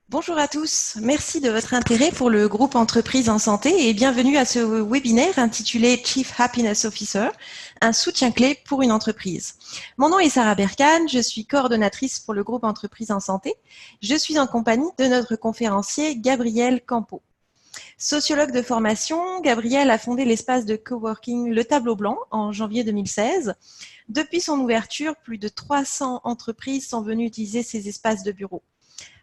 Bonjour à tous, merci de votre intérêt pour le groupe Entreprises en santé et bienvenue à ce webinaire intitulé Chief Happiness Officer, un soutien clé pour une entreprise. Mon nom est Sarah Berkane, je suis coordonnatrice pour le groupe Entreprises en santé. Je suis en compagnie de notre conférencier Gabriel Campo. Sociologue de formation, Gabriel a fondé l'espace de coworking Le Tableau Blanc en janvier 2016. Depuis son ouverture, plus de 300 entreprises sont venues utiliser ces espaces de bureau.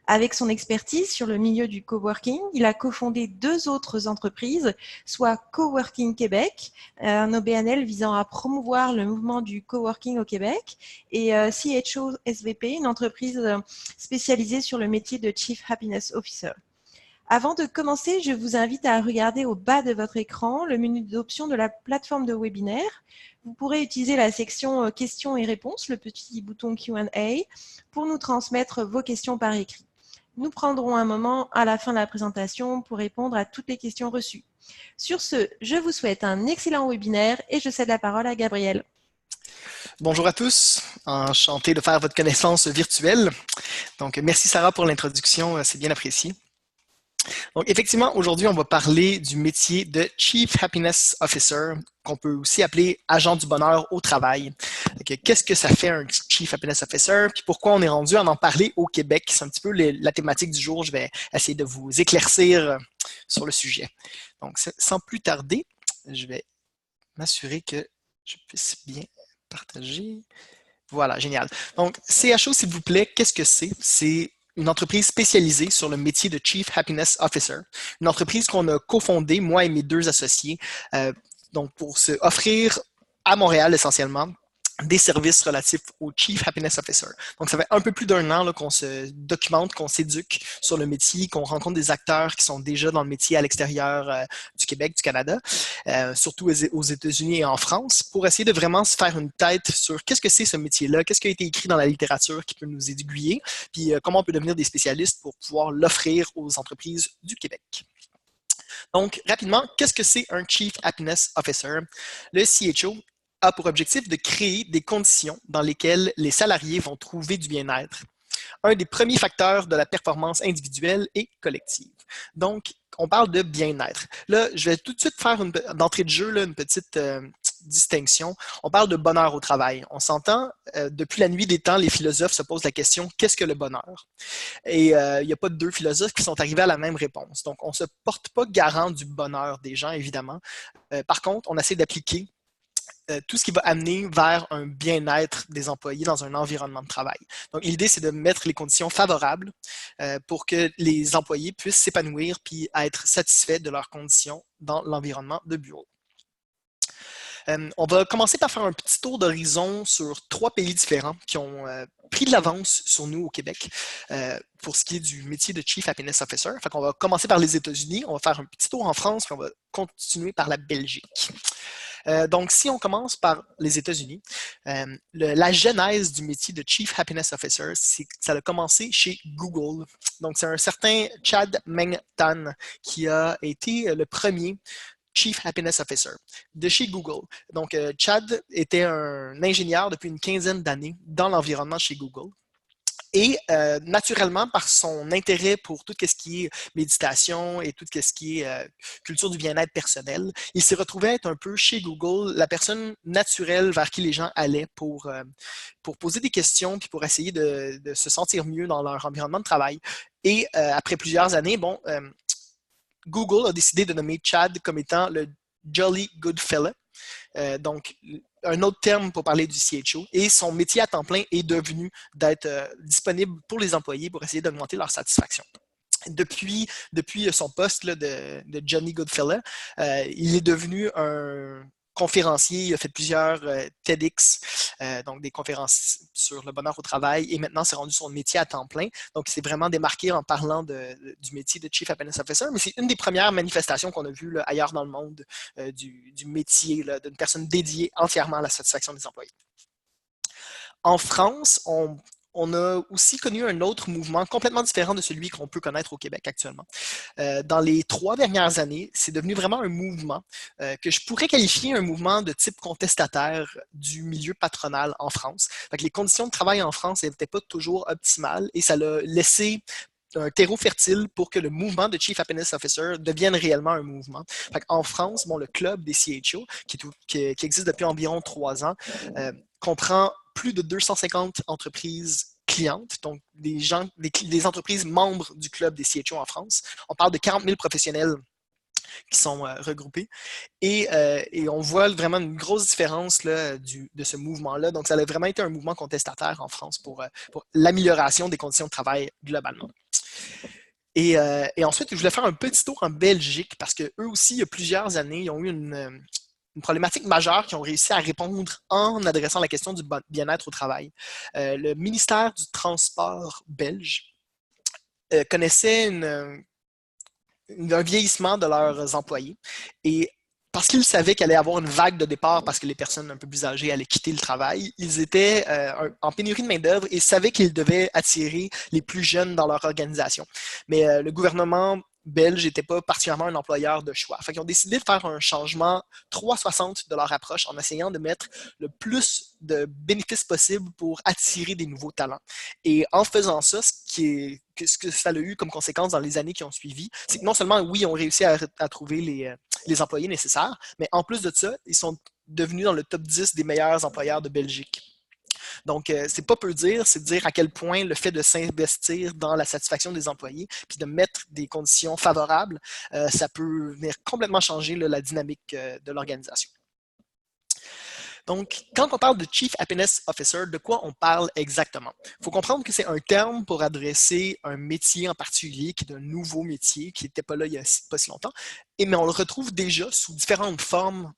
Avec son expertise sur le milieu du coworking, il a cofondé deux autres entreprises, soit Coworking Québec, un OBNL visant à promouvoir le mouvement du coworking au Québec, et CHO SVP, une entreprise spécialisée sur le métier de Chief Happiness Officer. Avant de commencer, je vous invite à regarder au bas de votre écran le menu d'options de la plateforme de webinaire. Vous pourrez utiliser la section questions et réponses, le petit bouton Q&A, pour nous transmettre vos questions par écrit. Nous prendrons un moment à la fin de la présentation pour répondre à toutes les questions reçues. Sur ce, je vous souhaite un excellent webinaire et je cède la parole à Gabriel. Bonjour à tous, enchanté de faire votre connaissance virtuelle. Donc, merci Sarah pour l'introduction, c'est bien apprécié. Donc, effectivement, aujourd'hui, on va parler du métier de Chief Happiness Officer, qu'on peut aussi appeler agent du bonheur au travail. Qu'est-ce que ça fait un Chief Happiness Officer, puis pourquoi on est rendu à en parler au Québec? C'est un petit peu la thématique du jour. Je vais essayer de vous éclaircir sur le sujet. Donc, sans plus tarder, je vais m'assurer que je puisse bien partager. Voilà, génial. Donc, CHO, s'il vous plaît, qu'est-ce que c'est? C'est une entreprise spécialisée sur le métier de Chief Happiness Officer. Une entreprise qu'on a cofondée, moi et mes deux associés, donc pour se offrir à Montréal essentiellement des services relatifs au Chief Happiness Officer. Donc, ça fait un peu plus d'un an qu'on se documente, qu'on s'éduque sur le métier, qu'on rencontre des acteurs qui sont déjà dans le métier à l'extérieur du Québec, du Canada, surtout aux États-Unis et en France, pour essayer de vraiment se faire une tête sur qu'est-ce que c'est ce métier-là, qu'est-ce qui a été écrit dans la littérature qui peut nous aiguiller, puis comment on peut devenir des spécialistes pour pouvoir l'offrir aux entreprises du Québec. Donc, rapidement, qu'est-ce que c'est un Chief Happiness Officer? Le CHO a pour objectif de créer des conditions dans lesquelles les salariés vont trouver du bien-être. Un des premiers facteurs de la performance individuelle et collective. Donc, on parle de bien-être. Là, je vais tout de suite faire d'entrée de jeu là, une petite distinction. On parle de bonheur au travail. On s'entend, depuis la nuit des temps, les philosophes se posent la question, qu'est-ce que le bonheur? Et il n'y a pas deux philosophes qui sont arrivés à la même réponse. Donc, on ne se porte pas garant du bonheur des gens, évidemment. Par contre, on essaie d'appliquer tout ce qui va amener vers un bien-être des employés dans un environnement de travail. Donc, l'idée, c'est de mettre les conditions favorables pour que les employés puissent s'épanouir puis être satisfaits de leurs conditions dans l'environnement de bureau. On va commencer par faire un petit tour d'horizon sur 3 pays différents qui ont pris de l'avance sur nous au Québec pour ce qui est du métier de Chief Happiness Officer. Fait qu'on va commencer par les États-Unis, on va faire un petit tour en France, puis on va continuer par la Belgique. Donc, si on commence par les États-Unis, la genèse du métier de Chief Happiness Officer, ça a commencé chez Google. Donc, c'est un certain Chad Meng Tan qui a été le premier Chief Happiness Officer de chez Google. Donc, Chad était un ingénieur depuis une quinzaine d'années dans l'environnement chez Google. Et naturellement, par son intérêt pour tout ce qui est méditation et tout ce qui est culture du bien-être personnel, il s'est retrouvé à être un peu chez Google la personne naturelle vers qui les gens allaient pour poser des questions puis pour essayer de se sentir mieux dans leur environnement de travail. Et après plusieurs années, Google a décidé de nommer Chad comme étant le Jolly Good Fella. Donc, un autre terme pour parler du CHO. Et son métier à temps plein est devenu d'être disponible pour les employés pour essayer d'augmenter leur satisfaction. Depuis son poste là, de Johnny Goodfellow, il est devenu un conférencier, il a fait plusieurs TEDx, donc des conférences sur le bonheur au travail, et maintenant c'est rendu son métier à temps plein. Donc, il s'est vraiment démarqué en parlant du métier de Chief Happiness Officer, mais c'est une des premières manifestations qu'on a vues là, ailleurs dans le monde du métier d'une personne dédiée entièrement à la satisfaction des employés. En France, on a aussi connu un autre mouvement complètement différent de celui qu'on peut connaître au Québec actuellement. Dans les 3 dernières années, c'est devenu vraiment un mouvement que je pourrais qualifier un mouvement de type contestataire du milieu patronal en France. Fait que les conditions de travail en France n'étaient pas toujours optimales et ça l'a laissé un terreau fertile pour que le mouvement de Chief Happiness Officer devienne réellement un mouvement. En France, le club des CHO, qui existe depuis environ 3 ans, comprend plus de 250 entreprises clientes, donc des entreprises membres du club des CHO en France. On parle de 40 000 professionnels qui sont regroupés. Et on voit vraiment une grosse différence là, de ce mouvement-là. Donc, ça a vraiment été un mouvement contestataire en France pour l'amélioration des conditions de travail globalement. Et ensuite, je voulais faire un petit tour en Belgique parce qu'eux aussi, il y a plusieurs années, ils ont eu une problématique majeure qu'ils ont réussi à répondre en adressant la question du bien-être au travail. Le ministère du Transport belge connaissait un vieillissement de leurs employés. Et parce qu'ils savaient qu'il allait y avoir une vague de départ parce que les personnes un peu plus âgées allaient quitter le travail, ils étaient en pénurie de main-d'œuvre et savaient qu'ils devaient attirer les plus jeunes dans leur organisation. Mais le gouvernement belge n'était pas particulièrement un employeur de choix. Fait qu'ils ont décidé de faire un changement 360 de leur approche en essayant de mettre le plus de bénéfices possible pour attirer des nouveaux talents. Et en faisant ça, ce que ça a eu comme conséquence dans les années qui ont suivi, c'est que non seulement, oui, ils ont réussi à trouver les employés nécessaires, mais en plus de ça, ils sont devenus dans le top 10 des meilleurs employeurs de Belgique. Donc, c'est pas peu dire, c'est dire à quel point le fait de s'investir dans la satisfaction des employés puis de mettre des conditions favorables, ça peut venir complètement changer là, la dynamique de l'organisation. Donc, quand on parle de Chief Happiness Officer, de quoi on parle exactement? Il faut comprendre que c'est un terme pour adresser un métier en particulier, qui est un nouveau métier, qui n'était pas là il n'y a pas si longtemps, mais on le retrouve déjà sous différentes formes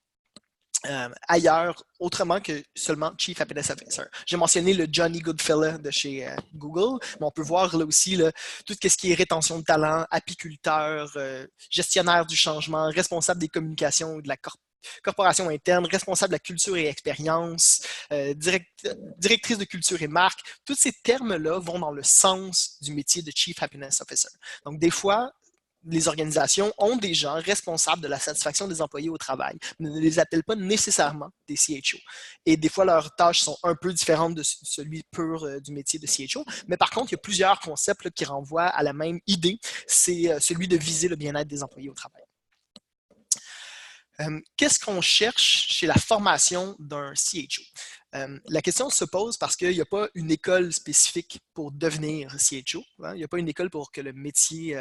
ailleurs, autrement que seulement Chief Happiness Officer. J'ai mentionné le Johnny Goodfellow de chez Google, mais on peut voir là aussi là, tout ce qui est rétention de talent, apiculteur, gestionnaire du changement, responsable des communications ou de la corporation interne, responsable de la culture et expérience, directrice de culture et marque. Tous ces termes-là vont dans le sens du métier de Chief Happiness Officer. Donc, des fois, les organisations ont des gens responsables de la satisfaction des employés au travail, mais ne les appellent pas nécessairement des CHO. Et des fois, leurs tâches sont un peu différentes de celui pur du métier de CHO. Mais par contre, il y a plusieurs concepts là, qui renvoient à la même idée. C'est celui de viser le bien-être des employés au travail. Qu'est-ce qu'on cherche chez la formation d'un CHO? La question se pose parce qu'il n'y a pas une école spécifique pour devenir CHO. Hein? Il n'y a pas une école pour que le métier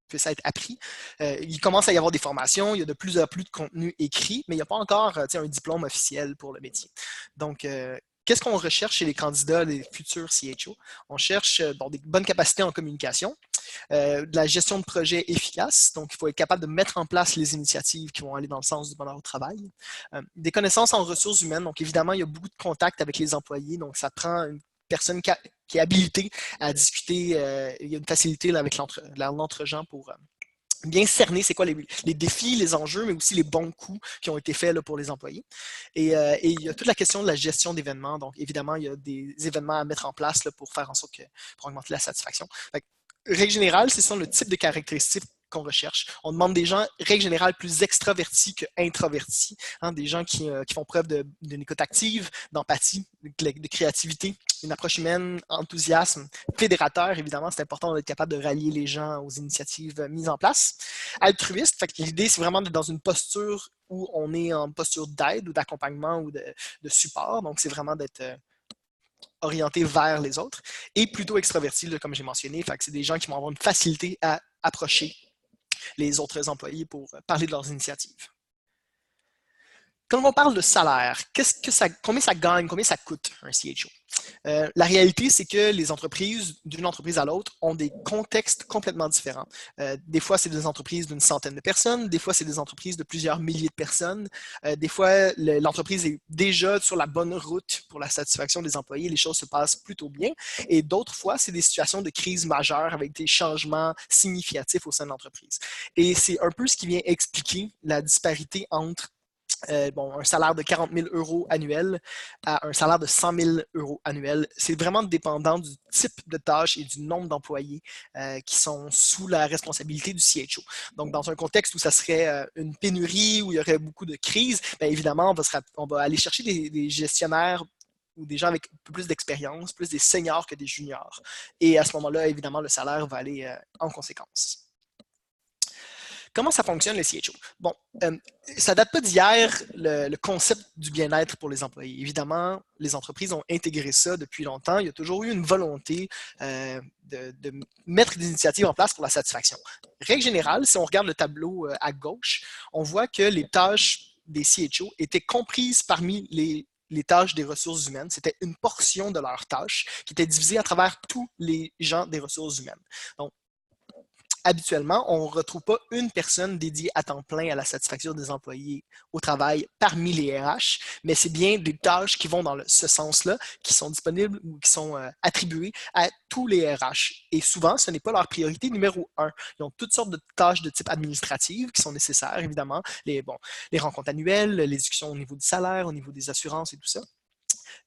puisse être appris. Il commence à y avoir des formations, il y a de plus en plus de contenu écrit, mais il n'y a pas encore un diplôme officiel pour le métier. Donc, qu'est-ce qu'on recherche chez les candidats, les futurs CHO? On cherche des bonnes capacités en communication, de la gestion de projets efficace, donc il faut être capable de mettre en place les initiatives qui vont aller dans le sens du bonheur au travail. Des connaissances en ressources humaines, donc évidemment, il y a beaucoup de contacts avec les employés, donc ça prend une personne qui est habilitée à discuter, il y a une facilité là, avec l'entre-gens pour bien cerner c'est quoi les défis, les enjeux, mais aussi les bons coups qui ont été faits là, pour les employés. Et il y a toute la question de la gestion d'événements. Donc, évidemment, il y a des événements à mettre en place là, pour faire en sorte pour augmenter la satisfaction. Règle générale, c'est ça le type de caractéristiques qu'on recherche. On demande des gens, règle générale, plus extravertis qu'introvertis, hein, des gens qui font preuve d'une écoute active, d'empathie, de créativité, une approche humaine, enthousiasme, fédérateur, évidemment, c'est important d'être capable de rallier les gens aux initiatives mises en place. Altruiste, l'idée, c'est vraiment d'être dans une posture où on est en posture d'aide ou d'accompagnement ou de support, donc c'est vraiment d'être orienté vers les autres, et plutôt extraverti, là, comme j'ai mentionné, c'est des gens qui vont avoir une facilité à approcher les autres employés pour parler de leurs initiatives. Quand on parle de salaire, combien ça gagne, combien ça coûte un CHO? La réalité, c'est que les entreprises, d'une entreprise à l'autre, ont des contextes complètement différents. Des fois, c'est des entreprises d'une centaine de personnes, des fois, c'est des entreprises de plusieurs milliers de personnes. Des fois, l'entreprise est déjà sur la bonne route pour la satisfaction des employés, les choses se passent plutôt bien. Et d'autres fois, c'est des situations de crise majeure avec des changements significatifs au sein de l'entreprise. Et c'est un peu ce qui vient expliquer la disparité entre un salaire de 40 000 € annuel à un salaire de 100 000 € annuel. C'est vraiment dépendant du type de tâche et du nombre d'employés qui sont sous la responsabilité du CHO. Donc, dans un contexte où ça serait une pénurie, où il y aurait beaucoup de crises, bien évidemment, on va aller chercher des gestionnaires ou des gens avec un peu plus d'expérience, plus des seniors que des juniors. Et à ce moment-là, évidemment, le salaire va aller en conséquence. Comment ça fonctionne le CHO? Bon, ça date pas d'hier, le concept du bien-être pour les employés. Évidemment, les entreprises ont intégré ça depuis longtemps. Il y a toujours eu une volonté de mettre des initiatives en place pour la satisfaction. Règle générale, si on regarde le tableau à gauche, on voit que les tâches des CHO étaient comprises parmi les tâches des ressources humaines. C'était une portion de leurs tâches qui était divisée à travers tous les gens des ressources humaines. Donc, habituellement, on ne retrouve pas une personne dédiée à temps plein à la satisfaction des employés au travail parmi les RH, mais c'est bien des tâches qui vont dans ce sens-là, qui sont disponibles ou qui sont attribuées à tous les RH. Et souvent, ce n'est pas leur priorité numéro un. Ils ont toutes sortes de tâches de type administrative qui sont nécessaires, évidemment, les rencontres annuelles, les discussions au niveau du salaire, au niveau des assurances et tout ça.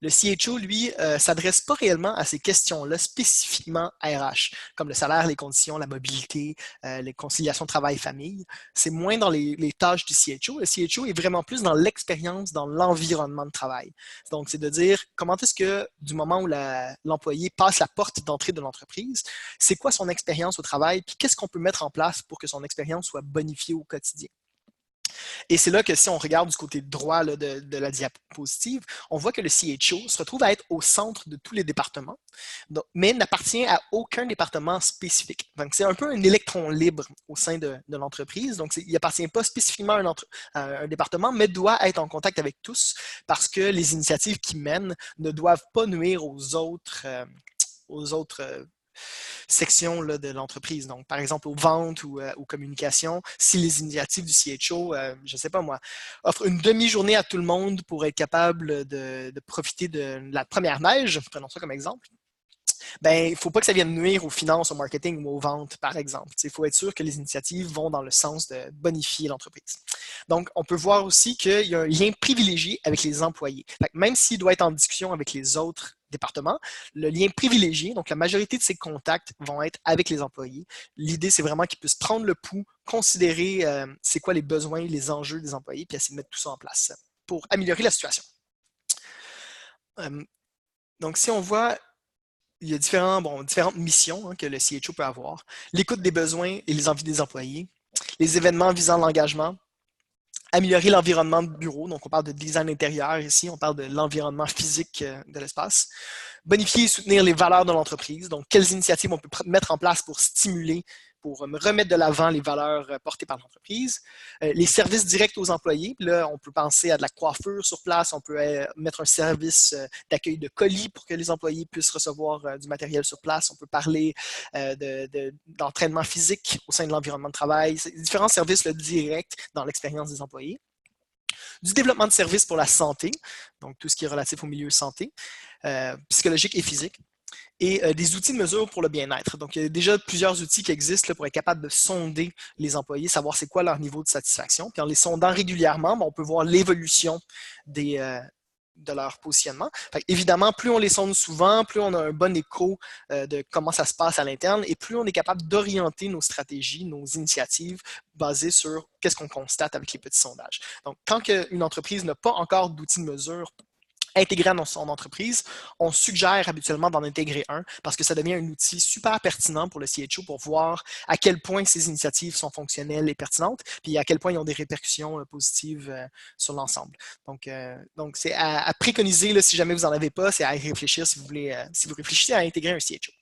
Le CHO, lui, s'adresse pas réellement à ces questions-là spécifiquement RH, comme le salaire, les conditions, la mobilité, les conciliations travail-famille. C'est moins dans les tâches du CHO. Le CHO est vraiment plus dans l'expérience, dans l'environnement de travail. Donc, c'est de dire comment est-ce que du moment où l'employé passe la porte d'entrée de l'entreprise, c'est quoi son expérience au travail, puis qu'est-ce qu'on peut mettre en place pour que son expérience soit bonifiée au quotidien. Et c'est là que si on regarde du côté droit là, de la diapositive, on voit que le CHO se retrouve à être au centre de tous les départements, donc, mais n'appartient à aucun département spécifique. Donc, c'est un peu un électron libre au sein de l'entreprise. Donc, il n'appartient pas spécifiquement à un département, mais doit être en contact avec tous parce que les initiatives qu'il mène ne doivent pas nuire aux autres sections là, de l'entreprise. Donc, par exemple, aux ventes ou aux communications, si les initiatives du CHO, je ne sais pas moi, offrent une demi-journée à tout le monde pour être capable de profiter de la première neige, prenons ça comme exemple, ben, il ne faut pas que ça vienne nuire aux finances, au marketing ou aux ventes, par exemple. Il faut être sûr que les initiatives vont dans le sens de bonifier l'entreprise. Donc, on peut voir aussi qu'il y a un lien privilégié avec les employés. Même s'il doit être en discussion avec les autres départements, le lien privilégié, donc la majorité de ses contacts vont être avec les employés. L'idée, c'est vraiment qu'ils puissent prendre le pouls, considérer c'est quoi les besoins, les enjeux des employés, puis essayer de mettre tout ça en place pour améliorer la situation. Donc, si on voit il y a différentes missions que le CHO peut avoir. L'écoute des besoins et les envies des employés, les événements visant l'engagement, améliorer l'environnement de bureau, donc on parle de design intérieur ici, on parle de l'environnement physique de l'espace, bonifier et soutenir les valeurs de l'entreprise, donc quelles initiatives on peut mettre en place pour stimuler, pour remettre de l'avant les valeurs portées par l'entreprise. Les services directs aux employés, là, on peut penser à de la coiffure sur place, on peut mettre un service d'accueil de colis pour que les employés puissent recevoir du matériel sur place, on peut parler d'entraînement physique au sein de l'environnement de travail, différents services là, directs dans l'expérience des employés. Du développement de services pour la santé, donc tout ce qui est relatif au milieu santé, psychologique et physique, et des outils de mesure pour le bien-être. Donc, il y a déjà plusieurs outils qui existent là, pour être capable de sonder les employés, savoir c'est quoi leur niveau de satisfaction. Puis en les sondant régulièrement, on peut voir l'évolution de leur positionnement. Fait, évidemment, plus on les sonde souvent, plus on a un bon écho de comment ça se passe à l'interne et plus on est capable d'orienter nos stratégies, nos initiatives basées sur qu'est-ce qu'on constate avec les petits sondages. Donc, quand une entreprise n'a pas encore d'outils de mesure intégré dans son entreprise, on suggère habituellement d'en intégrer un parce que ça devient un outil super pertinent pour le CHO pour voir à quel point ces initiatives sont fonctionnelles et pertinentes, puis à quel point ils ont des répercussions positives sur l'ensemble. Donc c'est à préconiser là, si jamais vous n'en avez pas, c'est à y réfléchir si vous réfléchissez à intégrer un CHO.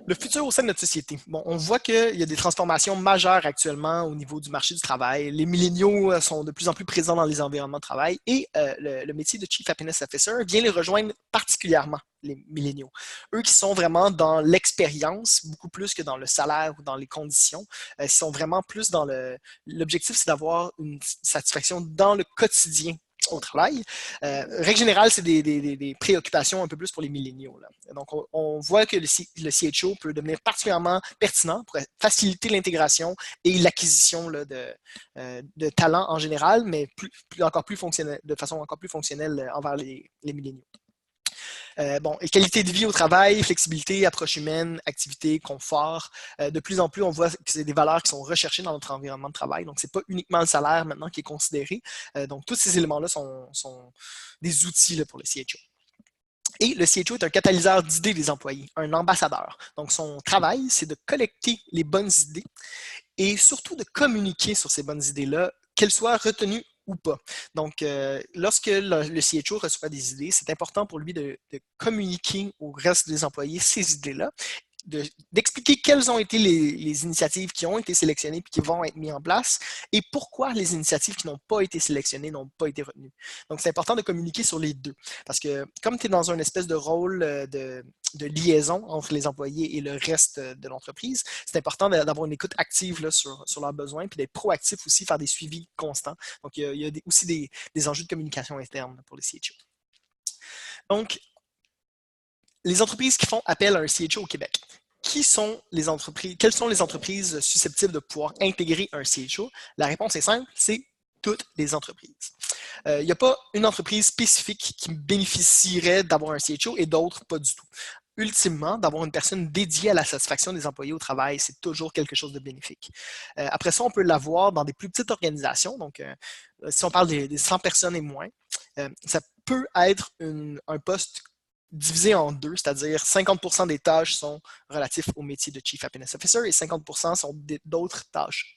Le futur au sein de notre société. Bon, on voit qu'il y a des transformations majeures actuellement au niveau du marché du travail. Les milléniaux sont de plus en plus présents dans les environnements de travail et le métier de Chief Happiness Officer vient les rejoindre particulièrement, les milléniaux. Eux qui sont vraiment dans l'expérience, beaucoup plus que dans le salaire ou dans les conditions. Ils sont vraiment plus dans l'objectif, c'est d'avoir une satisfaction dans le quotidien au travail. Règle générale, c'est des préoccupations un peu plus pour les milléniaux. Là. Donc, on voit que le CHO peut devenir particulièrement pertinent pour faciliter l'intégration et l'acquisition de talents en général, mais de façon encore plus fonctionnelle envers les milléniaux. Bon, et qualité de vie au travail, flexibilité, approche humaine, activité, confort. De plus en plus, on voit que c'est des valeurs qui sont recherchées dans notre environnement de travail. Donc, c'est pas uniquement le salaire maintenant qui est considéré. Donc, tous ces éléments-là sont des outils là, pour le CHO. Et le CHO est un catalyseur d'idées des employés, un ambassadeur. Donc, son travail, c'est de collecter les bonnes idées et surtout de communiquer sur ces bonnes idées-là, qu'elles soient retenues ou pas. Donc, lorsque le CHO reçoit des idées, c'est important pour lui de communiquer au reste des employés ces idées-là, d'expliquer quelles ont été les initiatives qui ont été sélectionnées et qui vont être mises en place et pourquoi les initiatives qui n'ont pas été sélectionnées n'ont pas été retenues. Donc, c'est important de communiquer sur les deux parce que comme tu es dans une espèce de rôle de liaison entre les employés et le reste de l'entreprise, c'est important d'avoir une écoute active là, sur leurs besoins puis d'être proactif aussi, faire des suivis constants. Donc, il y a aussi des enjeux de communication interne pour les CHO. Donc, les entreprises qui font appel à un CHO au Québec. Quelles sont les entreprises susceptibles de pouvoir intégrer un CHO? La réponse est simple, c'est toutes les entreprises. Il n'y a pas une entreprise spécifique qui bénéficierait d'avoir un CHO et d'autres pas du tout. Ultimement, d'avoir une personne dédiée à la satisfaction des employés au travail, c'est toujours quelque chose de bénéfique. Après ça, on peut l'avoir dans des plus petites organisations. Donc, si on parle des 100 personnes et moins, ça peut être un poste divisé en deux, c'est-à-dire 50% des tâches sont relatifs au métier de Chief Happiness Officer et 50% sont d'autres tâches.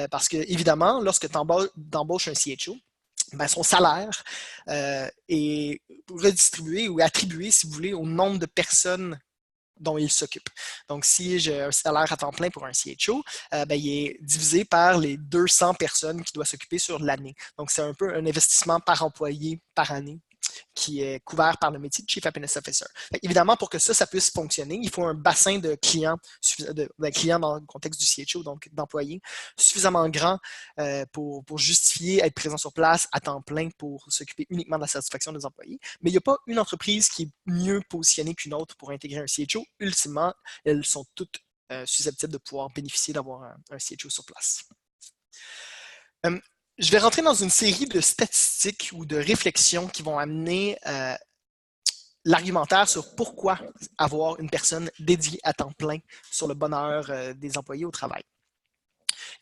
Parce que, évidemment, lorsque tu embauches un CHO, ben, son salaire est redistribué ou attribué, si vous voulez, au nombre de personnes dont il s'occupe. Donc, si j'ai un salaire à temps plein pour un CHO, ben, il est divisé par les 200 personnes qui doivent s'occuper sur l'année. Donc, c'est un peu un investissement par employé par année qui est couvert par le métier de Chief Happiness Officer. Évidemment, pour que ça puisse fonctionner, il faut un bassin de clients, clients dans le contexte du CHO, donc d'employés, suffisamment grand pour justifier être présent sur place à temps plein pour s'occuper uniquement de la satisfaction des employés. Mais il n'y a pas une entreprise qui est mieux positionnée qu'une autre pour intégrer un CHO. Ultimement, elles sont toutes susceptibles de pouvoir bénéficier d'avoir un CHO sur place. Je vais rentrer dans une série de statistiques ou de réflexions qui vont amener l'argumentaire sur pourquoi avoir une personne dédiée à temps plein sur le bonheur des employés au travail.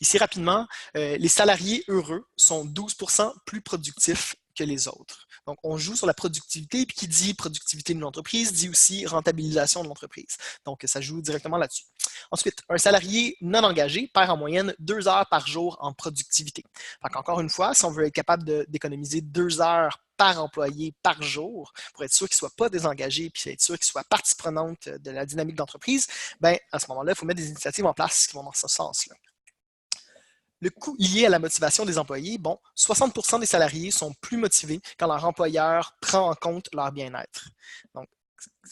Ici, rapidement, les salariés heureux sont 12% plus productifs que les autres. Donc, on joue sur la productivité, puis qui dit productivité de l'entreprise dit aussi rentabilisation de l'entreprise. Donc, ça joue directement là-dessus. Ensuite, un salarié non engagé perd en moyenne 2 heures par jour en productivité. Donc, encore une fois, si on veut être capable d'économiser 2 heures par employé par jour, pour être sûr qu'il ne soit pas désengagé, puis être sûr qu'il soit partie prenante de la dynamique d'entreprise, ben, à ce moment-là, il faut mettre des initiatives en place qui vont dans ce sens-là. Le coût lié à la motivation des employés, bon, 60% des salariés sont plus motivés quand leur employeur prend en compte leur bien-être. Donc,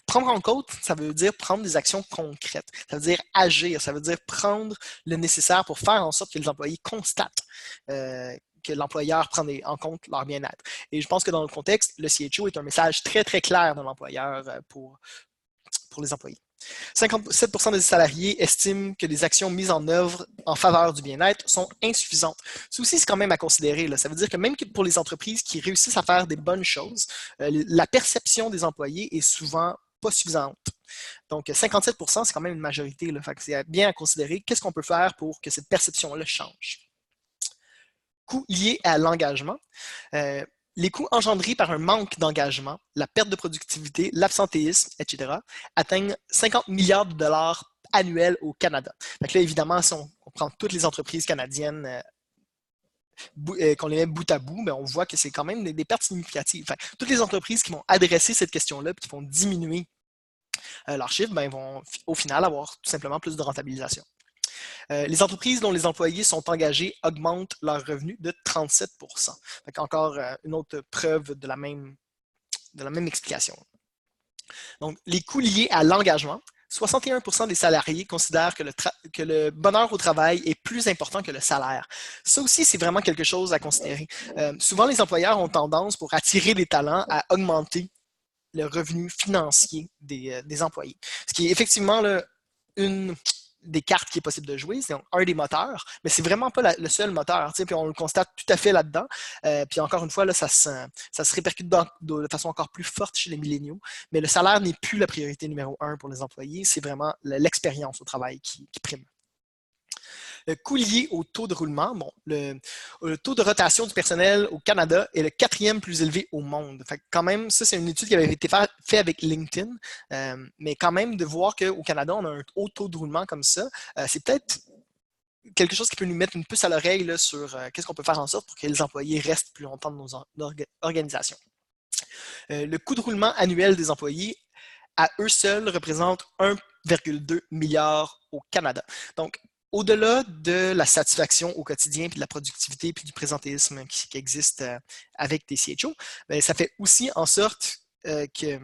prendre en compte, ça veut dire prendre des actions concrètes. Ça veut dire agir. Ça veut dire prendre le nécessaire pour faire en sorte que les employés constatent que l'employeur prend en compte leur bien-être. Et je pense que dans le contexte, le CHO est un message très, très clair de l'employeur pour les employés. 57% des salariés estiment que les actions mises en œuvre en faveur du bien-être sont insuffisantes. Ça aussi, c'est quand même à considérer. Là. Ça veut dire que même pour les entreprises qui réussissent à faire des bonnes choses, la perception des employés est souvent pas suffisante. Donc, 57%, c'est quand même une majorité. Là. Fait que c'est bien à considérer. Qu'est-ce qu'on peut faire pour que cette perception-là change? Coûts liés à l'engagement. Les coûts engendrés par un manque d'engagement, la perte de productivité, l'absentéisme, etc., atteignent 50 milliards de dollars annuels au Canada. Donc là, évidemment, si on prend toutes les entreprises canadiennes, qu'on les met bout à bout, ben on voit que c'est quand même des pertes significatives. Enfin, toutes les entreprises qui vont adresser cette question-là et qui vont diminuer leurs chiffres, ben, vont au final avoir tout simplement plus de rentabilisation. Les entreprises dont les employés sont engagés augmentent leurs revenus de 37%. Donc encore une autre preuve de la même explication. Donc, les coûts liés à l'engagement, 61% des salariés considèrent que le bonheur au travail est plus important que le salaire. Ça aussi, c'est vraiment quelque chose à considérer. Souvent, les employeurs ont tendance, pour attirer des talents, à augmenter le revenu financier des employés. Ce qui est effectivement là, une des cartes qui est possible de jouer, c'est un des moteurs, mais c'est vraiment pas le seul moteur, puis on le constate tout à fait là-dedans. Puis encore une fois, là, ça se répercute de façon encore plus forte chez les milléniaux, mais le salaire n'est plus la priorité numéro 1 pour les employés, c'est vraiment l'expérience au travail qui prime. Le coût lié au taux de roulement, bon, le taux de rotation du personnel au Canada est le 4e plus élevé au monde. Fait que quand même, ça, c'est une étude qui avait été faite avec LinkedIn, mais quand même, de voir qu'au Canada, on a un haut taux de roulement comme ça, c'est peut-être quelque chose qui peut nous mettre une puce à l'oreille là, sur qu'est-ce qu'on peut faire en sorte pour que les employés restent plus longtemps dans nos organisations. Le coût de roulement annuel des employés, à eux seuls, représente 1,2 milliard au Canada. Donc, au-delà de la satisfaction au quotidien, puis de la productivité, puis du présentéisme qui existe avec des CHO, bien, ça fait aussi en sorte que,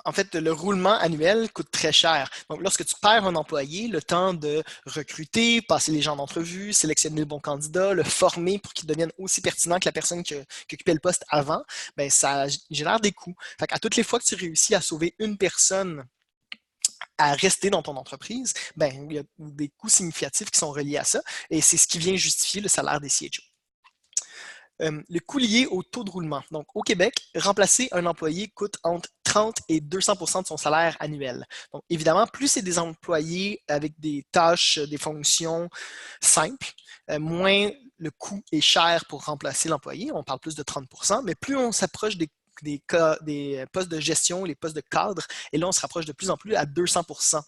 en fait, le roulement annuel coûte très cher. Donc, lorsque tu perds un employé, le temps de recruter, passer les gens en entrevue, sélectionner le bon candidat, le former pour qu'il devienne aussi pertinent que la personne qui occupait le poste avant, bien, ça génère des coûts. Fait qu'à toutes les fois que tu réussis à sauver une personne à rester dans ton entreprise, ben, il y a des coûts significatifs qui sont reliés à ça et c'est ce qui vient justifier le salaire des CHO. Le coût lié au taux de roulement. Donc, au Québec, remplacer un employé coûte entre 30 et 200% de son salaire annuel. Donc, évidemment, plus c'est des employés avec des tâches, des fonctions simples, moins le coût est cher pour remplacer l'employé. On parle plus de 30%, mais plus on s'approche des postes de gestion, les postes de cadre, et là, on se rapproche de plus en plus à 200%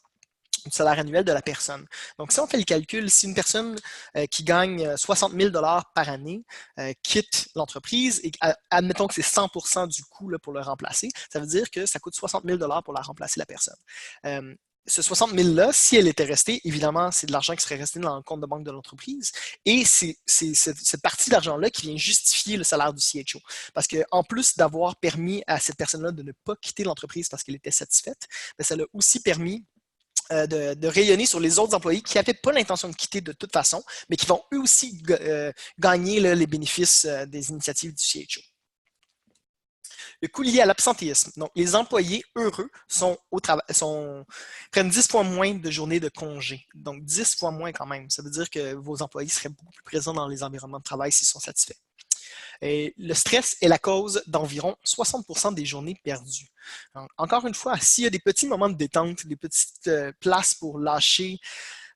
du salaire annuel de la personne. Donc, si on fait le calcul, si une personne qui gagne 60 000 $ par année quitte l'entreprise et admettons que c'est 100% du coût là, pour le remplacer, ça veut dire que ça coûte 60 000 $ pour la remplacer la personne. Ce 60 000-là, si elle était restée, évidemment, c'est de l'argent qui serait resté dans le compte de banque de l'entreprise. Et c'est cette partie d'argent-là qui vient justifier le salaire du CHO. Parce qu'en plus d'avoir permis à cette personne-là de ne pas quitter l'entreprise parce qu'elle était satisfaite, bien, ça l'a aussi permis de rayonner sur les autres employés qui n'avaient pas l'intention de quitter de toute façon, mais qui vont eux aussi gagner là, les bénéfices des initiatives du CHO. Le coût lié à l'absentéisme. Donc, les employés heureux prennent 10 fois moins de journées de congé. Donc, 10 fois moins quand même. Ça veut dire que vos employés seraient beaucoup plus présents dans les environnements de travail s'ils sont satisfaits. Et le stress est la cause d'environ 60% des journées perdues. Donc, encore une fois, s'il y a des petits moments de détente, des petites places pour lâcher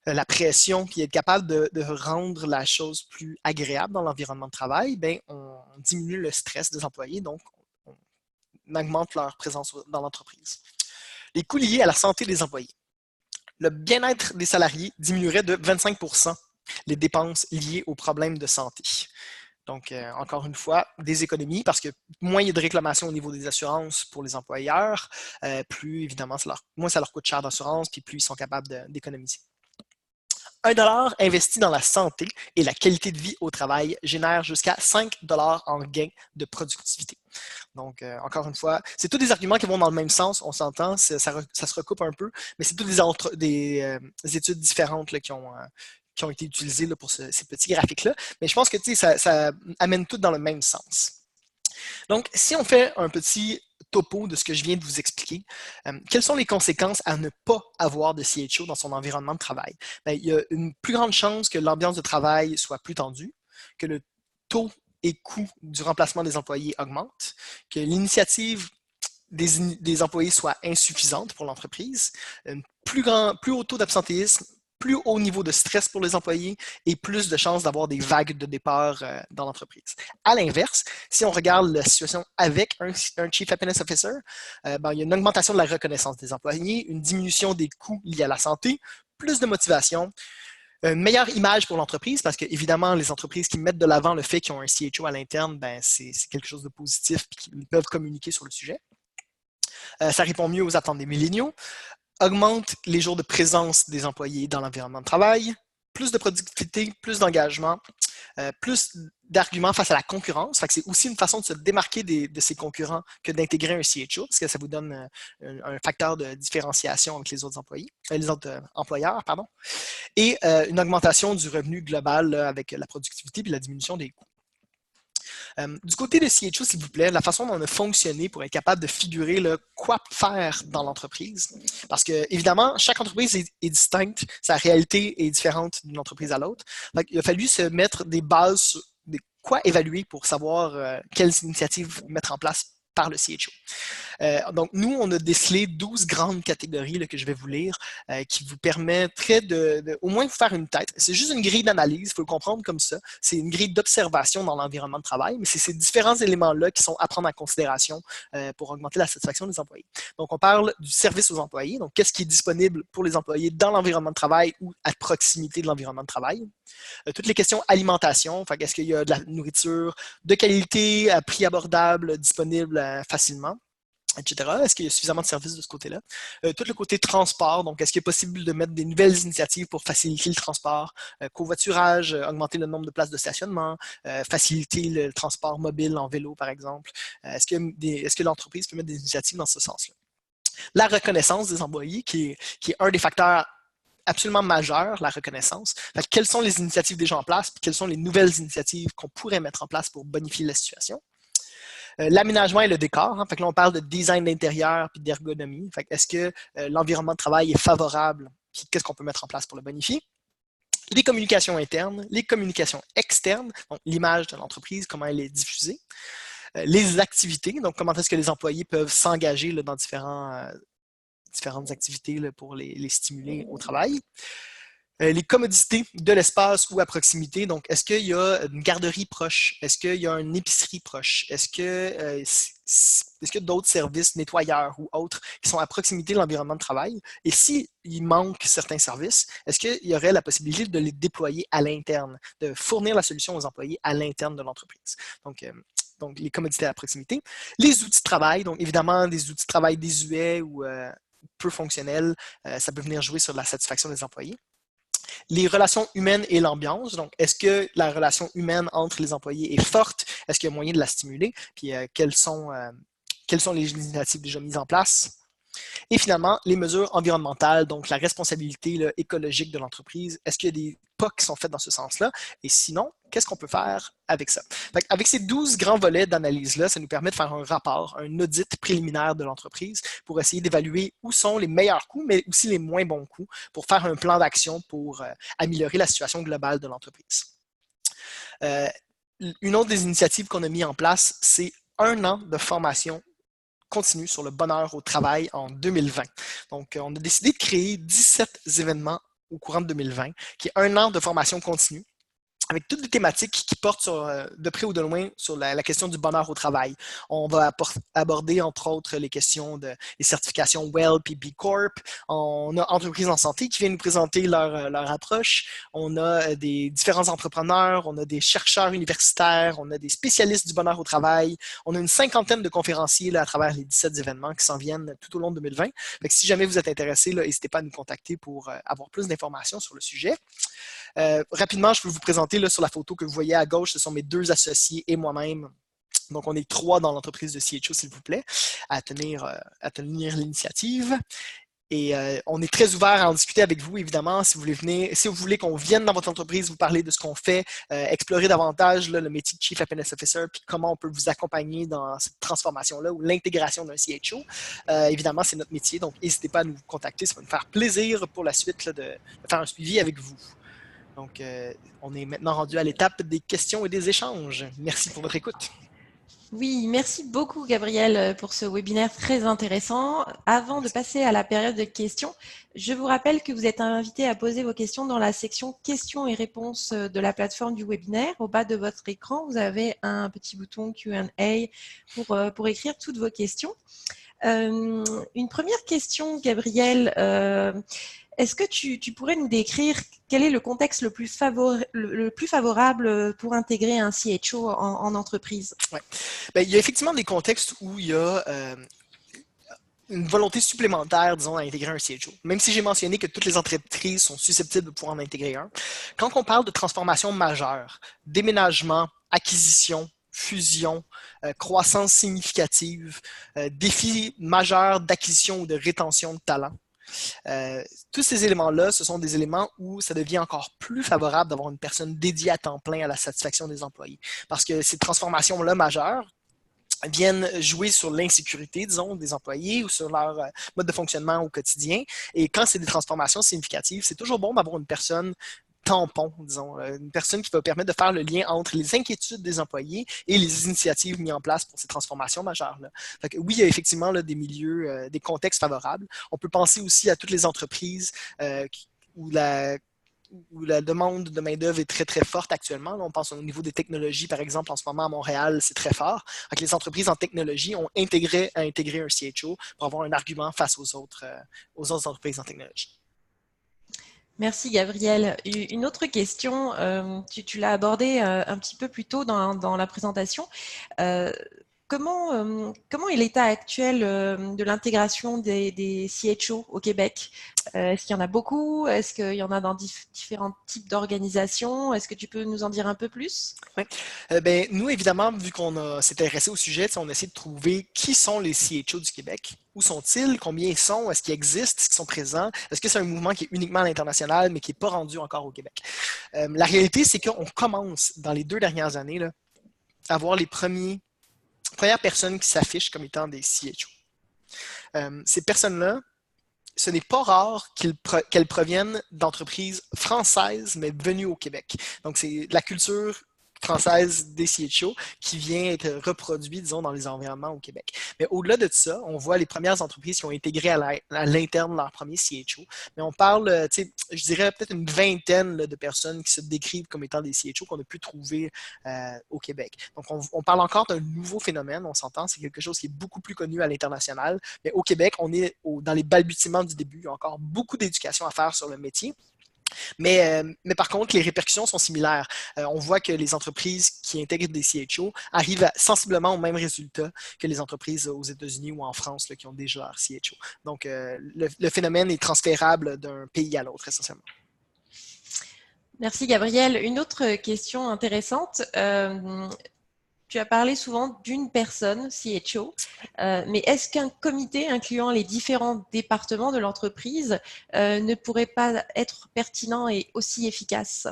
la pression puis être capable de rendre la chose plus agréable dans l'environnement de travail, bien, on diminue le stress des employés, donc on augmente leur présence dans l'entreprise. Les coûts liés à la santé des employés. Le bien-être des salariés diminuerait de 25% les dépenses liées aux problèmes de santé. Donc, encore une fois, des économies parce que moins il y a de réclamations au niveau des assurances pour les employeurs, plus évidemment, moins ça leur coûte cher d'assurance, puis plus ils sont capables d'économiser. 1 $ investi dans la santé et la qualité de vie au travail génère jusqu'à 5 $ en gain de productivité. Donc, encore une fois, c'est tous des arguments qui vont dans le même sens, on s'entend, ça se recoupe un peu, mais c'est toutes des études différentes là, qui ont été utilisées là, pour ces petits graphiques-là. Mais je pense que ça amène tout dans le même sens. Donc, si on fait un petit topo de ce que je viens de vous expliquer, quelles sont les conséquences à ne pas avoir de CHO dans son environnement de travail? Bien, il y a une plus grande chance que l'ambiance de travail soit plus tendue, que le taux et coût du remplacement des employés augmente, que l'initiative des employés soit insuffisante pour l'entreprise, un plus haut taux d'absentéisme, plus haut niveau de stress pour les employés et plus de chances d'avoir des vagues de départ dans l'entreprise. À l'inverse, si on regarde la situation avec un Chief Happiness Officer, ben, il y a une augmentation de la reconnaissance des employés, une diminution des coûts liés à la santé, plus de motivation, une meilleure image pour l'entreprise parce que, évidemment, les entreprises qui mettent de l'avant le fait qu'ils ont un CHO à l'interne, ben, c'est quelque chose de positif et qu'ils peuvent communiquer sur le sujet. Ça répond mieux aux attentes des milléniaux, augmente les jours de présence des employés dans l'environnement de travail, plus de productivité, plus d'engagement, plus d'arguments face à la concurrence. Fait que c'est aussi une façon de se démarquer de ses concurrents que d'intégrer un CHO, parce que ça vous donne un facteur de différenciation avec les autres employeurs, pardon. Et une augmentation du revenu global là, avec la productivité et la diminution des coûts. Du côté de CHO, s'il vous plaît, la façon dont on a fonctionné pour être capable de figurer le quoi faire dans l'entreprise. Parce que, évidemment, chaque entreprise est distincte, sa réalité est différente d'une entreprise à l'autre. Il a fallu se mettre des bases, des quoi évaluer pour savoir quelles initiatives mettre en place par le CHO. Donc, nous, on a décelé 12 grandes catégories là, que je vais vous lire qui vous permettraient au moins vous faire une tête. C'est juste une grille d'analyse, il faut le comprendre comme ça. C'est une grille d'observation dans l'environnement de travail, mais c'est ces différents éléments-là qui sont à prendre en considération pour augmenter la satisfaction des employés. Donc, on parle du service aux employés, donc qu'est-ce qui est disponible pour les employés dans l'environnement de travail ou à proximité de l'environnement de travail. Toutes les questions alimentation, est-ce qu'il y a de la nourriture de qualité, à prix abordable, disponible facilement, etc. Est-ce qu'il y a suffisamment de services de ce côté-là? Tout le côté transport, donc est-ce qu'il est possible de mettre des nouvelles initiatives pour faciliter le transport, covoiturage, augmenter le nombre de places de stationnement, faciliter le transport mobile en vélo, par exemple. Est-ce que l'entreprise peut mettre des initiatives dans ce sens-là? La reconnaissance des employés, qui est un des facteurs absolument majeur, la reconnaissance. Quelles sont les initiatives déjà en place, puis quelles sont les nouvelles initiatives qu'on pourrait mettre en place pour bonifier la situation? L'aménagement et le décor. Fait que là, on parle de design d'intérieur puis d'ergonomie. Est-ce que l'environnement de travail est favorable? Puis qu'est-ce qu'on peut mettre en place pour le bonifier? Les communications internes, les communications externes, donc l'image de l'entreprise, comment elle est diffusée. Les activités, donc comment est-ce que les employés peuvent s'engager dans différentes activités là, pour les stimuler au travail. Les commodités de l'espace ou à proximité. Donc, est-ce qu'il y a une garderie proche? Est-ce qu'il y a une épicerie proche? Est-ce qu'il y a d'autres services, nettoyeurs ou autres, qui sont à proximité de l'environnement de travail? Et s'il manque certains services, est-ce qu'il y aurait la possibilité de les déployer à l'interne, de fournir la solution aux employés à l'interne de l'entreprise? Donc, les commodités à proximité. Les outils de travail, donc évidemment, des outils de travail désuets ou peu fonctionnels, ça peut venir jouer sur la satisfaction des employés. Les relations humaines et l'ambiance. Donc, est-ce que la relation humaine entre les employés est forte? Est-ce qu'il y a moyen de la stimuler? Puis, quelles sont les initiatives déjà mises en place? Et finalement, les mesures environnementales, donc la responsabilité là, écologique de l'entreprise. Est-ce qu'il y a des pas qui sont faits dans ce sens-là? Et sinon, qu'est-ce qu'on peut faire avec ça? Avec ces 12 grands volets d'analyse-là, ça nous permet de faire un rapport, un audit préliminaire de l'entreprise pour essayer d'évaluer où sont les meilleurs coûts, mais aussi les moins bons coûts pour faire un plan d'action pour améliorer la situation globale de l'entreprise. Une autre des initiatives qu'on a mis en place, c'est 1 an de formation continue sur le bonheur au travail en 2020. Donc, on a décidé de créer 17 événements au courant de 2020, qui est 1 an de formation continue, avec toutes les thématiques qui portent de près ou de loin sur la question du bonheur au travail. On va aborder, entre autres, les questions des certifications WELL et B Corp. On a Entreprises en santé qui viennent nous présenter leur approche. On a des différents entrepreneurs, on a des chercheurs universitaires, on a des spécialistes du bonheur au travail. On a une 50aine de conférenciers là, à travers les 17 événements qui s'en viennent tout au long de 2020. Fait que si jamais vous êtes intéressé, n'hésitez pas à nous contacter pour avoir plus d'informations sur le sujet. Rapidement, je peux vous présenter là, sur la photo que vous voyez à gauche, ce sont mes 2 associés et moi-même. Donc, on est 3 dans l'entreprise de CHO, s'il vous plaît, à tenir l'initiative. Et on est très ouvert à en discuter avec vous, évidemment, si vous voulez qu'on vienne dans votre entreprise, vous parler de ce qu'on fait, explorer davantage là, le métier de Chief Happiness Officer, puis comment on peut vous accompagner dans cette transformation-là ou l'intégration d'un CHO. Évidemment, c'est notre métier, donc n'hésitez pas à nous contacter, ça va nous faire plaisir pour la suite là, de faire un suivi avec vous. Donc, on est maintenant rendu à l'étape des questions et des échanges. Merci pour votre écoute. Oui, merci beaucoup Gabriel pour ce webinaire très intéressant. Avant de passer à la période de questions, je vous rappelle que vous êtes invité à poser vos questions dans la section questions et réponses de la plateforme du webinaire. Au bas de votre écran, vous avez un petit bouton Q&A pour écrire toutes vos questions. Une première question, Gabriel. Est-ce que tu pourrais nous décrire quel est le contexte le plus favorable pour intégrer un CHO en entreprise? Ouais. Il y a effectivement des contextes où il y a une volonté supplémentaire, disons, à intégrer un CHO. Même si j'ai mentionné que toutes les entreprises sont susceptibles de pouvoir en intégrer un. Quand on parle de transformation majeure, déménagement, acquisition, fusion, croissance significative, défis majeurs d'acquisition ou de rétention de talent, Tous ces éléments-là, ce sont des éléments où ça devient encore plus favorable d'avoir une personne dédiée à temps plein à la satisfaction des employés. Parce que ces transformations-là majeures viennent jouer sur l'insécurité, disons, des employés ou sur leur mode de fonctionnement au quotidien. Et quand c'est des transformations significatives, c'est toujours bon d'avoir une personne tampon, disons, une personne qui va permettre de faire le lien entre les inquiétudes des employés et les initiatives mises en place pour ces transformations majeures-là. Oui, il y a effectivement là, des milieux, des contextes favorables. On peut penser aussi à toutes les entreprises où la demande de main-d'œuvre est très, très forte actuellement. Là, on pense au niveau des technologies, par exemple, en ce moment à Montréal, c'est très fort. Donc, les entreprises en technologie ont intégré un CHO pour avoir un argument face aux autres entreprises en technologie. Merci Gabriel. Une autre question, tu l'as abordée un petit peu plus tôt dans la présentation. Comment est l'état actuel de l'intégration des CHO au Québec? Est-ce qu'il y en a beaucoup? Est-ce qu'il y en a dans différents types d'organisations? Est-ce que tu peux nous en dire un peu plus? Oui. Nous, évidemment, vu qu'on s'est intéressé au sujet, on a essayé de trouver qui sont les CHO du Québec. Où sont-ils? Combien ils sont? Est-ce qu'ils existent? Est-ce qu'ils sont présents? Est-ce que c'est un mouvement qui est uniquement à l'international, mais qui n'est pas rendu encore au Québec? La réalité, c'est qu'on commence, dans les 2 dernières années, là, à voir les premières personnes qui s'affichent comme étant des CHO. Ces personnes-là, ce n'est pas rare qu'elles proviennent d'entreprises françaises, mais venues au Québec. Donc, c'est la culture française des CHO qui vient être reproduite, disons, dans les environnements au Québec. Mais au-delà de ça, on voit les premières entreprises qui ont intégré à l'interne leur premier CHO. Mais on parle, je dirais peut-être une vingtaine là, de personnes qui se décrivent comme étant des CHO qu'on a pu trouver au Québec. Donc, on parle encore d'un nouveau phénomène, on s'entend, c'est quelque chose qui est beaucoup plus connu à l'international. Mais au Québec, on est dans les balbutiements du début. Il y a encore beaucoup d'éducation à faire sur le métier. Mais par contre, les répercussions sont similaires. On voit que les entreprises qui intègrent des CHO arrivent sensiblement au même résultat que les entreprises aux États-Unis ou en France là, qui ont déjà leur CHO. Donc, le phénomène est transférable d'un pays à l'autre, essentiellement. Merci Gabriel. Une autre question intéressante. Tu as parlé souvent d'une personne, CHO, mais est-ce qu'un comité incluant les différents départements de l'entreprise ne pourrait pas être pertinent et aussi efficace?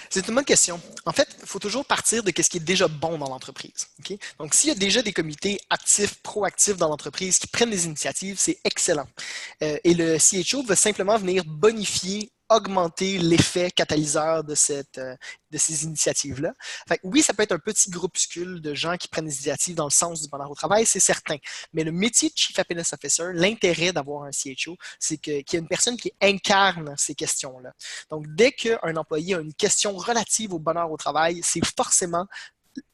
C'est une bonne question. En fait, il faut toujours partir de ce qui est déjà bon dans l'entreprise. Okay? Donc, s'il y a déjà des comités actifs, proactifs dans l'entreprise qui prennent des initiatives, c'est excellent. Et le CHO va simplement venir bonifier augmenter l'effet catalyseur de ces initiatives-là. Oui, ça peut être un petit groupuscule de gens qui prennent des initiatives dans le sens du bonheur au travail, c'est certain. Mais le métier de Chief Happiness Officer, l'intérêt d'avoir un CHO, c'est qu'il y a une personne qui incarne ces questions-là. Donc, dès qu'un employé a une question relative au bonheur au travail, c'est forcément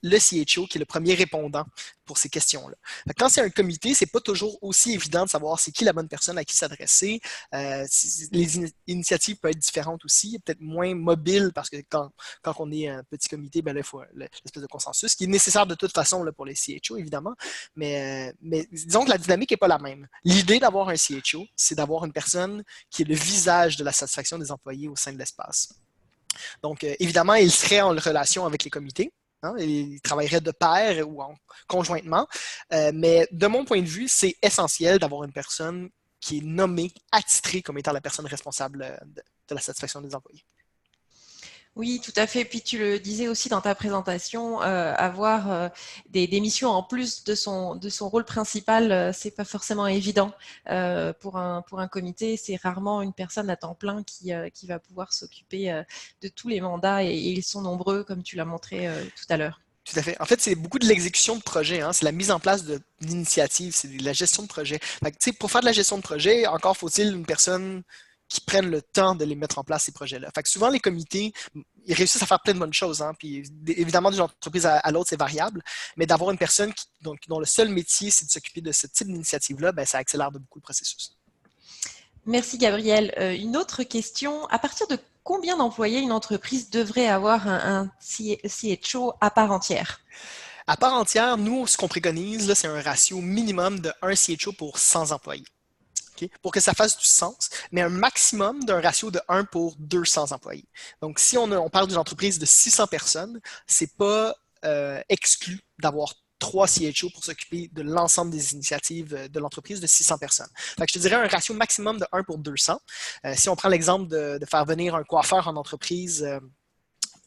le CHO qui est le premier répondant pour ces questions-là. Quand c'est un comité, c'est pas toujours aussi évident de savoir c'est qui la bonne personne à qui s'adresser. Les initiatives peuvent être différentes aussi, peut-être moins mobiles parce que quand on est un petit comité, ben là, il faut l'espèce de consensus qui est nécessaire de toute façon là, pour les CHO, évidemment. Mais disons que la dynamique n'est pas la même. L'idée d'avoir un CHO, c'est d'avoir une personne qui est le visage de la satisfaction des employés au sein de l'espace. Donc, évidemment, il serait en relation avec les comités. Ils travailleraient de pair ou conjointement. Mais de mon point de vue, c'est essentiel d'avoir une personne qui est nommée, attitrée comme étant la personne responsable de la satisfaction des employés. Oui, tout à fait. Puis tu le disais aussi dans ta présentation, avoir des missions en plus de son rôle principal, c'est pas forcément évident pour un comité. C'est rarement une personne à temps plein qui va pouvoir s'occuper de tous les mandats et ils sont nombreux, comme tu l'as montré tout à l'heure. Tout à fait. En fait, c'est beaucoup de l'exécution de projet. C'est la mise en place d'initiatives, c'est de la gestion de projet. Pour faire de la gestion de projet, encore faut-il une personne qui prennent le temps de les mettre en place, ces projets-là. Fait que souvent, les comités, ils réussissent à faire plein de bonnes choses. Puis évidemment, d'une entreprise à l'autre, c'est variable. Mais d'avoir une personne dont le seul métier, c'est de s'occuper de ce type d'initiative-là, ça accélère de beaucoup le processus. Merci Gabriel. Une autre question. À partir de combien d'employés une entreprise devrait avoir un CHO à part entière? À part entière, nous, ce qu'on préconise, c'est un ratio minimum de 1 CHO pour 100 employés. Okay? Pour que ça fasse du sens, mais un maximum d'un ratio de 1 pour 200 employés. Donc, si on parle d'une entreprise de 600 personnes, c'est pas exclu d'avoir 3 CHO pour s'occuper de l'ensemble des initiatives de l'entreprise de 600 personnes. Fait que je te dirais un ratio maximum de 1 pour 200. Si on prend l'exemple de faire venir un coiffeur en entreprise,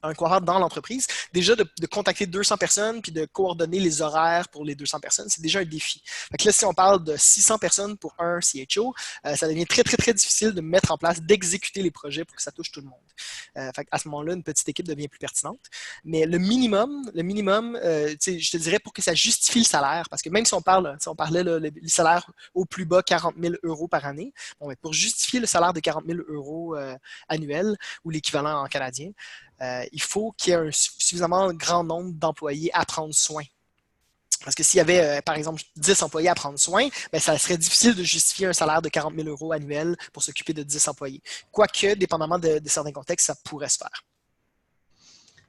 un coiffeur dans l'entreprise, déjà de contacter 200 personnes puis de coordonner les horaires pour les 200 personnes, c'est déjà un défi. Fait que là, si on parle de 600 personnes pour un CHO, ça devient très, très, très difficile de mettre en place, d'exécuter les projets pour que ça touche tout le monde. Fait à ce moment-là, une petite équipe devient plus pertinente. Mais le minimum, je te dirais pour que ça justifie le salaire, parce que même si on parlait le salaire au plus bas, 40 000 € par année, bon, pour justifier le salaire de 40 000 € annuel ou l'équivalent en canadien, il faut qu'il y ait un suffisamment grand nombre d'employés à prendre soin. Parce que s'il y avait, par exemple, 10 employés à prendre soin, bien, ça serait difficile de justifier un salaire de 40 000 € annuel pour s'occuper de 10 employés. Quoique, dépendamment de certains contextes, ça pourrait se faire.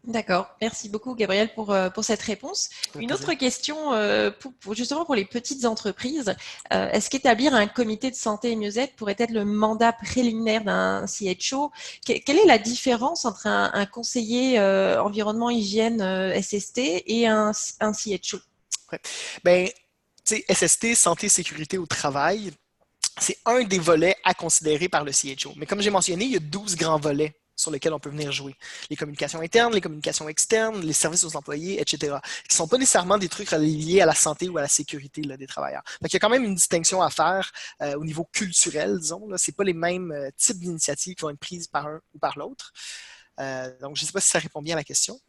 D'accord. Merci beaucoup, Gabriel, pour cette réponse. Une autre question, justement pour les petites entreprises. Est-ce qu'établir un comité de santé et mieux-être pourrait être le mandat préliminaire d'un CHO? Quelle est la différence entre un conseiller environnement, hygiène, SST et un CHO? Ouais. Ben, SST, santé, sécurité au travail, c'est un des volets à considérer par le CHO. Mais comme j'ai mentionné, il y a 12 grands volets sur lesquels on peut venir jouer. Les communications internes, les communications externes, les services aux employés, etc. Qui ne sont pas nécessairement des trucs liés à la santé ou à la sécurité là, des travailleurs. Donc, il y a quand même une distinction à faire au niveau culturel, disons. Ce n'est pas les mêmes types d'initiatives qui vont être prises par un ou par l'autre. Donc, je ne sais pas si ça répond bien à la question.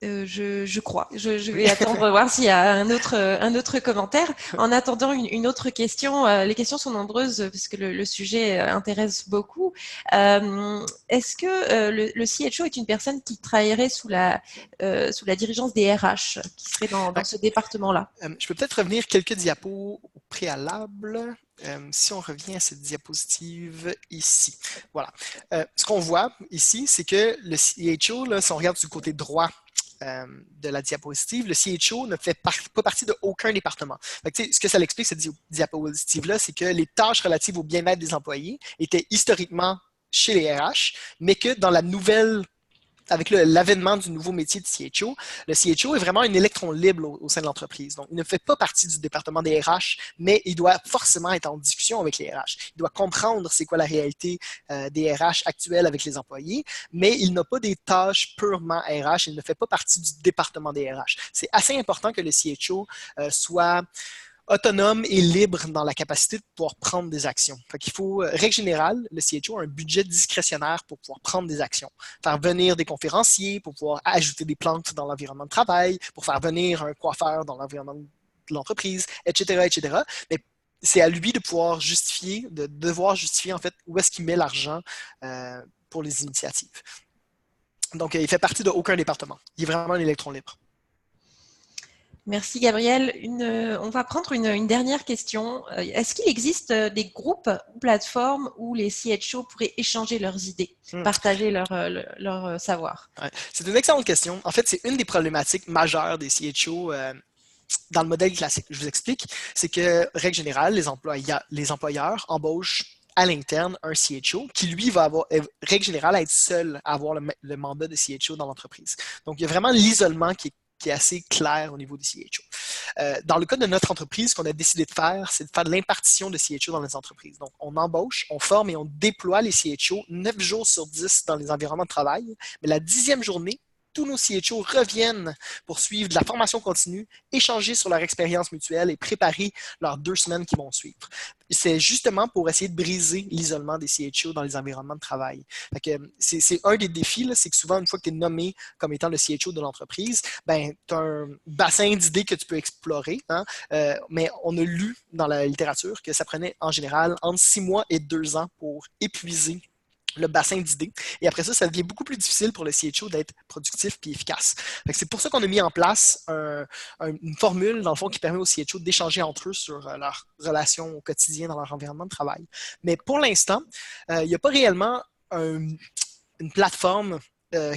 Je crois. Je vais attendre voir s'il y a un autre commentaire. En attendant, une autre question. Les questions sont nombreuses parce que le sujet intéresse beaucoup. Est-ce que le CHO est une personne qui travaillerait sous la dirigeance des RH, qui serait dans ce département-là? Je peux peut-être revenir quelques diapos au préalable. Si on revient à cette diapositive ici. Voilà. Ce qu'on voit ici, c'est que le CHO, là, si on regarde du côté droit de la diapositive, le CHO ne fait pas partie de aucun département. Fait que, ce que ça l'explique, cette diapositive-là, c'est que les tâches relatives au bien-être des employés étaient historiquement chez les RH, mais que dans la nouvelle avec l'avènement du nouveau métier de CHO, le CHO est vraiment un électron libre au sein de l'entreprise. Donc, il ne fait pas partie du département des RH, mais il doit forcément être en discussion avec les RH. Il doit comprendre c'est quoi la réalité des RH actuels avec les employés, mais il n'a pas des tâches purement RH. Il ne fait pas partie du département des RH. C'est assez important que le CHO soit autonome et libre dans la capacité de pouvoir prendre des actions. Fait qu'il faut, règle générale, le CHO a un budget discrétionnaire pour pouvoir prendre des actions. Faire venir des conférenciers, pour pouvoir ajouter des plantes dans l'environnement de travail, pour faire venir un coiffeur dans l'environnement de l'entreprise, etc., etc. Mais c'est à lui de pouvoir justifier, de devoir justifier en fait où est-ce qu'il met l'argent pour les initiatives. Donc, il fait partie de aucun département. Il est vraiment un électron libre. Merci Gabriel. On va prendre une dernière question. Est-ce qu'il existe des groupes ou plateformes où les CHO pourraient échanger leurs idées, partager leur savoir? Ouais. C'est une excellente question. En fait, c'est une des problématiques majeures des CHO dans le modèle classique. Je vous explique. C'est que, règle générale, les employeurs embauchent à l'interne un CHO qui, lui, va avoir, règle générale, être seul à avoir le mandat de CHO dans l'entreprise. Donc, il y a vraiment l'isolement qui est assez clair au niveau du CHO. Dans le cas de notre entreprise, ce qu'on a décidé de faire, c'est de faire de l'impartition de CHO dans les entreprises. Donc, on embauche, on forme et on déploie les CHO 9 jours sur 10 dans les environnements de travail. Mais la 10e journée, tous nos CHO reviennent pour suivre de la formation continue, échanger sur leur expérience mutuelle et préparer leurs 2 semaines qui vont suivre. C'est justement pour essayer de briser l'isolement des CHO dans les environnements de travail. C'est un des défis, c'est que souvent, une fois que tu es nommé comme étant le CHO de l'entreprise, ben, tu as un bassin d'idées que tu peux explorer, hein? Mais on a lu dans la littérature que ça prenait en général entre 6 mois et 2 ans pour épuiser le bassin d'idées. Et après ça, ça devient beaucoup plus difficile pour le CHO d'être productif et efficace. C'est pour ça qu'on a mis en place une formule, dans le fond, qui permet aux CHO d'échanger entre eux sur leurs relations au quotidien dans leur environnement de travail. Mais pour l'instant, il n'y a pas réellement une plateforme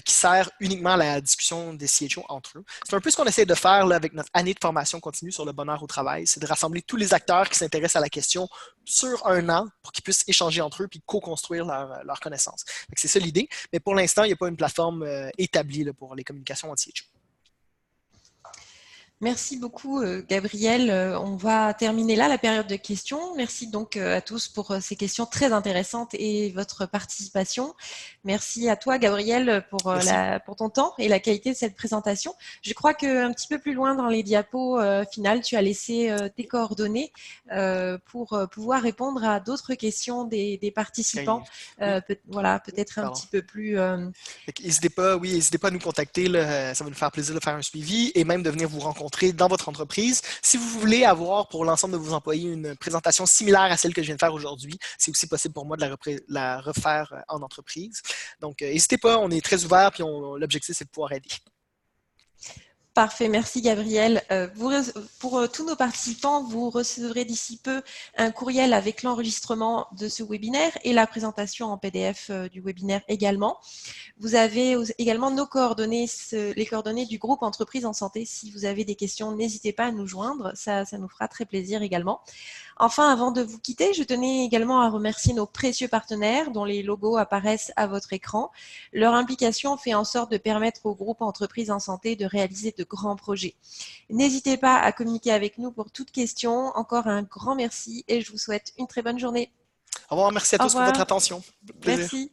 qui sert uniquement à la discussion des CHO entre eux. C'est un peu ce qu'on essaie de faire là, avec notre année de formation continue sur le bonheur au travail, c'est de rassembler tous les acteurs qui s'intéressent à la question sur 1 an pour qu'ils puissent échanger entre eux et co-construire leurs connaissances. C'est ça l'idée, mais pour l'instant, il n'y a pas une plateforme établie là, pour les communications en CHO. Merci beaucoup, Gabriel. On va terminer là la période de questions. Merci donc à tous pour ces questions très intéressantes et votre participation. Merci à toi, Gabriel, Merci. pour ton temps et la qualité de cette présentation. Je crois qu'un petit peu plus loin dans les diapos finales, tu as laissé tes coordonnées pour pouvoir répondre à d'autres questions des participants. Oui, Voilà, peut-être un pardon. petit peu plus. N'hésitez pas, oui, n'hésitez pas à nous contacter, là, ça va nous faire plaisir de faire un suivi et même de venir vous rencontrer dans votre entreprise. Si vous voulez avoir pour l'ensemble de vos employés une présentation similaire à celle que je viens de faire aujourd'hui, c'est aussi possible pour moi de la refaire en entreprise. Donc, n'hésitez pas, on est très ouvert, puis l'objectif, c'est de pouvoir aider. Parfait, merci Gabriel. Pour tous nos participants, vous recevrez d'ici peu un courriel avec l'enregistrement de ce webinaire et la présentation en PDF du webinaire également. Vous avez également nos coordonnées, les coordonnées du groupe Entreprises en Santé. Si vous avez des questions, n'hésitez pas à nous joindre, ça nous fera très plaisir également. Enfin, avant de vous quitter, je tenais également à remercier nos précieux partenaires dont les logos apparaissent à votre écran. Leur implication fait en sorte de permettre au groupe Entreprises en Santé de réaliser de grands projets. N'hésitez pas à communiquer avec nous pour toute question. Encore un grand merci et je vous souhaite une très bonne journée. Au revoir, merci à Au tous pour votre revoir. attention. Plaisir. Merci.